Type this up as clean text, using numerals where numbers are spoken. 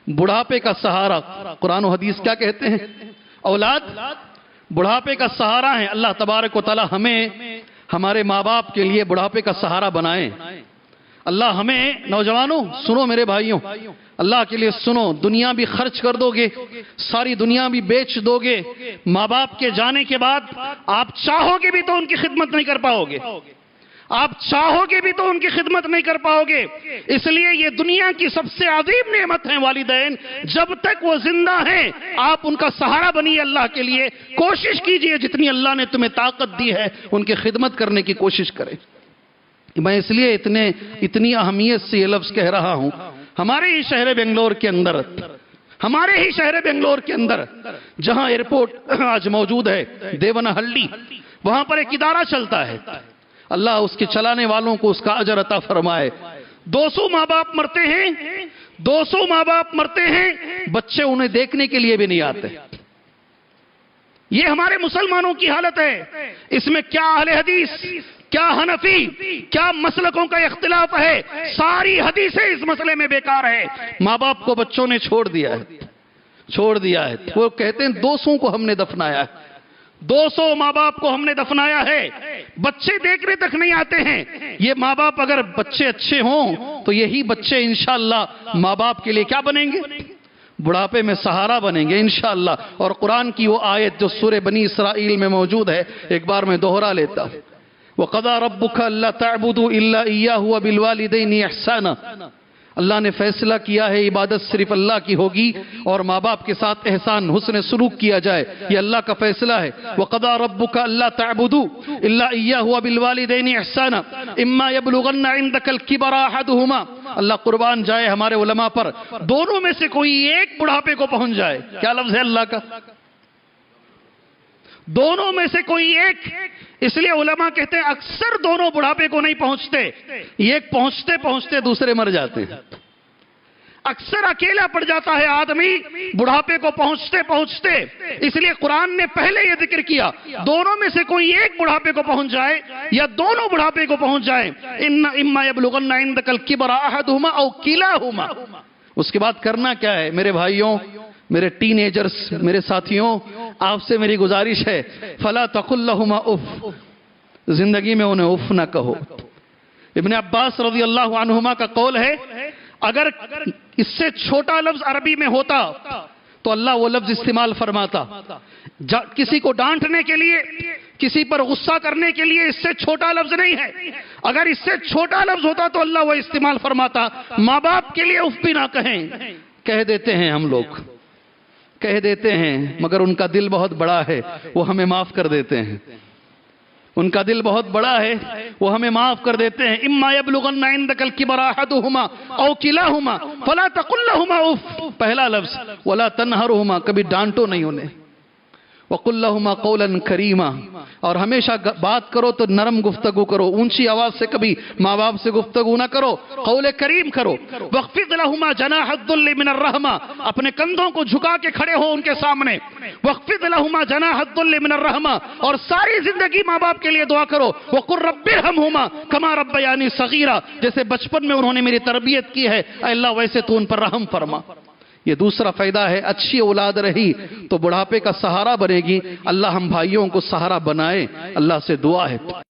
بڑھاپے کا سہارا، قرآن و حدیث کیا کہتے ہیں؟ اولاد بڑھاپے کا سہارا ہے۔ اللہ تبارک و تعالی ہمیں ہمارے ماں باپ کے لیے بڑھاپے کا سہارا بنائے۔ اللہ ہمیں، نوجوانوں سنو میرے بھائیوں، اللہ کے لیے سنو، دنیا بھی خرچ کر دو گے، ساری دنیا بھی بیچ دو گے، ماں باپ کے جانے کے بعد آپ چاہو گے بھی تو ان کی خدمت نہیں کر پاؤ گے، آپ چاہو گے بھی تو ان کی خدمت نہیں کر پاؤ گے۔ اس لیے یہ دنیا کی سب سے عظیم نعمت ہیں والدین، جب تک وہ زندہ ہیں آپ ان کا سہارا بنیے اللہ کے لیے، کوشش کیجئے جتنی اللہ نے تمہیں طاقت دی ہے ان کی خدمت کرنے کی کوشش کریں۔ میں اس لیے اتنی اہمیت سے یہ لفظ کہہ رہا ہوں، ہمارے ہی شہر بنگلور کے اندر جہاں ایئرپورٹ آج موجود ہے، دیونہلی، وہاں پر ایک ادارہ چلتا ہے، اللہ اس کے چلانے والوں کو اس کا اجر عطا فرمائے۔ 200 ماں باپ مرتے ہیں، 200 ماں باپ مرتے ہیں، بچے انہیں دیکھنے کے لیے بھی نہیں آتے۔ یہ ہمارے مسلمانوں کی حالت ہے۔ اس میں کیا اہل حدیث، کیا حنفی، کیا مسلکوں کا اختلاف ہے، ساری حدیثیں اس مسئلے میں بیکار ہے۔ ماں باپ کو بچوں نے چھوڑ دیا ہے۔ وہ کہتے ہیں 200 کو ہم نے دفنایا ہے، 200 ماں باپ کو ہم نے دفنایا ہے، بچے دیکھنے تک نہیں آتے ہیں۔ یہ ماں باپ اگر بچے اچھے ہوں تو یہی بچے انشاءاللہ ماں باپ کے لیے کیا بنیں گے؟ بڑھاپے میں سہارا بنیں گے انشاءاللہ۔ اور قرآن کی وہ آیت جو سورہ بنی اسرائیل میں موجود ہے، ایک بار میں دوہرا لیتا ہوں، وَقَضَى رَبُّكَ أَلَّا تَعْبُدُوا إِلَّا إِيَّاهُ وَبِالْوَالِدَيْنِ إِحْسَانًا۔ اللہ نے فیصلہ کیا ہے عبادت صرف اللہ کی ہوگی اور ماں باپ کے ساتھ احسان، حسن سلوک کیا جائے، یہ اللہ کا فیصلہ ہے۔ وَقَضَى رَبُّكَ أَلَّا تَعْبُدُوا إِلَّا إِيَّاهُ وَبِالْوَالِدَيْنِ إِحْسَانًا إِمَّا يَبْلُغَنَّ عِندَكَ الْكِبَرَ أَحَدُهُمَا۔ اللہ قربان جائے ہمارے علماء پر، دونوں میں سے کوئی ایک بڑھاپے کو پہنچ جائے، کیا لفظ ہے اللہ کا؟ دونوں میں سے کوئی ایک۔ اس لیے علماء کہتے ہیں اکثر دونوں بڑھاپے کو نہیں پہنچتے، ایک پہنچتے دوسرے مر جاتے ہیں۔ اکثر اکیلا پڑ جاتا ہے آدمی بڑھاپے کو پہنچتے۔ اس لیے قرآن نے پہلے یہ ذکر کیا، دونوں میں سے کوئی ایک بڑھاپے کو پہنچ جائے یا دونوں بڑھاپے کو پہنچ جائے، اما یبلغن عندک الکبر احدہما او کلاہما۔ اس کے بعد کرنا کیا ہے میرے بھائیوں، میرے ٹین ایجرز، میرے ساتھیوں، آپ سے میری گزارش ہے، فلا تقل لہما اف، زندگی میں انہیں اف نہ کہو۔ ابن عباس رضی اللہ عنہما کا قول ہے، اگر اس سے چھوٹا لفظ عربی میں ہوتا تو اللہ وہ لفظ استعمال فرماتا۔ کسی کو ڈانٹنے کے لیے، کسی پر غصہ کرنے کے لیے اس سے چھوٹا لفظ نہیں ہے۔ اگر اس سے چھوٹا لفظ ہوتا تو اللہ وہ استعمال فرماتا۔ ماں باپ کے لیے اف بھی نہ کہیں، کہہ دیتے ہیں ہم لوگ، کہہ دیتے ہیں، مگر ان کا دل بہت بڑا ہے، وہ ہمیں معاف کر دیتے ہیں۔ ان کا دل بہت بڑا ہے، وہ ہمیں معاف کر دیتے ہیں۔ اما یبلغن عندک الکبر احدہما او کلاہما فلا تقل لہما اف، پہلا لفظ، ولا تنہرہما، کبھی ڈانٹو نہیں انہیں، وقل لہما قولا کریما، اور ہمیشہ بات کرو تو نرم گفتگو کرو، اونچی آواز سے کبھی ماں باپ سے گفتگو نہ کرو، قول کریم کرو۔ واخفض لہما جناح الذل من الرحمہ، اپنے کندھوں کو جھکا کے کھڑے ہو ان کے سامنے، واخفض لہما جناح الذل من الرحمہ، اور ساری زندگی ماں باپ کے لیے دعا کرو، وقل رب ارحمہما کما ربیانی صغیرا، جیسے بچپن میں انہوں نے میری تربیت کی ہے اے اللہ ویسے تو ان پر رحم فرما۔ یہ دوسرا فائدہ ہے، اچھی اولاد رہی تو بڑھاپے کا سہارا بنے گی۔ اللہ ہم بھائیوں کو سہارا بنائے، اللہ سے دعا ہے۔